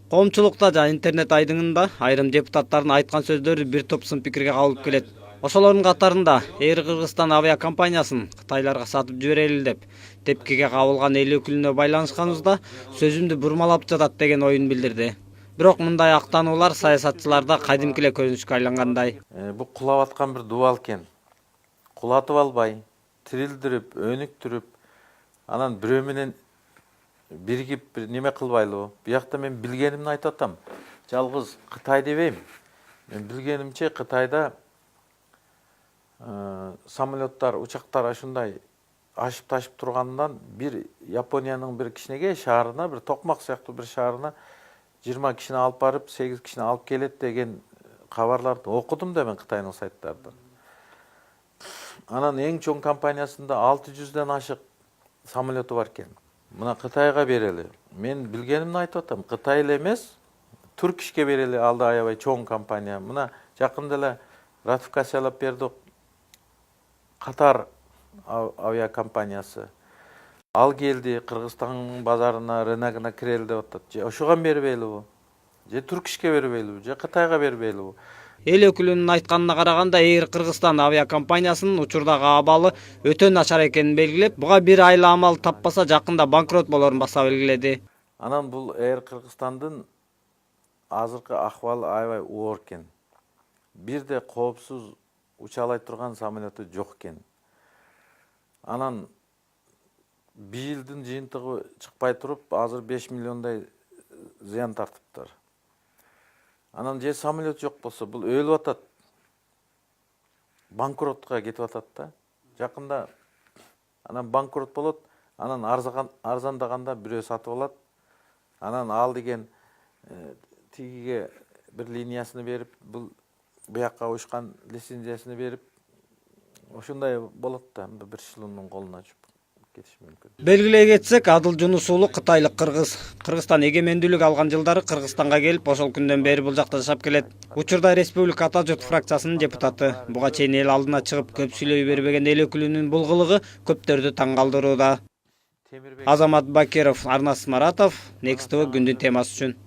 Коомчулукта жана интернет айдыңында айрым депутаттардын айткан сөздөрү бир топ сын пикирге кабылып келет. Ошолордун катарында Air Кыргызстан авиакомпаниясын Кытайларга сатып жиберели деп тепкиге кабылган эл өкүлүнө байланышканыбызда сөзүмдү бурмалап жатат деген оюн билдирди. Бирок мындай актануулар саясатчыларда кадимки эле көрүнүшкө айлангандай. Бул кулап аткан бир дубал экен. Кулатып албай, тирилдирип, өнүктүрүп, анан бирөө менен биригип бир неме кылбайлыбы? Буякта мен билгенимди айтып атам. Жалгыз Кытай дебейм. Мен билгенимче Кытайда самолеттар, учактар ушундай ашып ташып тургандан бир Япониянын бир кичинекей шаарына, бир Токмак сыяктуу бир шаарына 20 кишини алып барып, 8 кишини алып келет деген кабарларды окудум да мен Кытайдын сайттарында. Анан эң чоң компаниясында 600ден ашык самолеты бар экен. Мына Кытайга берели. Мен билгенимди айтып атам. Кытай эле эмес, Туркишке берели, алды аябай чоң компания. Мына жакында эле ратификациялап бердик. Катар авиакомпаниясы. Ал келди, Кыргызстан базарына, рыногуна кирели деп атат. Же ошого бербейлиби? Же Туркишке бербейлиби? Же Кытайга бербейлиби? Эл өкүлүнүн айтканына караганда Air Кыргызстан авиакомпаниясынын учурдагы абалы өтө начар экенин белгилеп, буга бир айла амал таппаса жакында банкрот болорун баса белгиледи. Анан бул Air Кыргызстандын азыркы акыбалы аябай оор экен. Бирде коопсуз уча алай турган самолеты жок экен. Анан бийилдин жыйынтыгы чыкпай туруп, азыр 5 миллиондай зыян тартыптыр. Анан же самолет жок болсо, бул өлүп атат. Банкротко кетип атат да. Жакында анан банкрот болот, анан арзандаганда бирөө сатып алат. Анан ал деген тигиге бир линиясыны берип, бул буякка уюшкан лицензиясыны берип, ошондой болот да, бир шылымдын колуна түшүп кетиши мүмкүн. Белгилей кетсек, Адыл Жунус уулу кытайлык кыргыз. Кыргызстан эгемендүүлүк алган жылдары Кыргызстанга келип, ошол күндөн бери бул жакта жашап келет. Учурда республика ата журт фракциясынын депутаты. Буга чейин эл алдына чыгып көп сүйлөй бербеген эл өкүлүнүн бул кылыгы көптөрдү таң калтырууда. Азамат Бакиров, Арнас Маратов, Next TV күндүн темасы үчүн.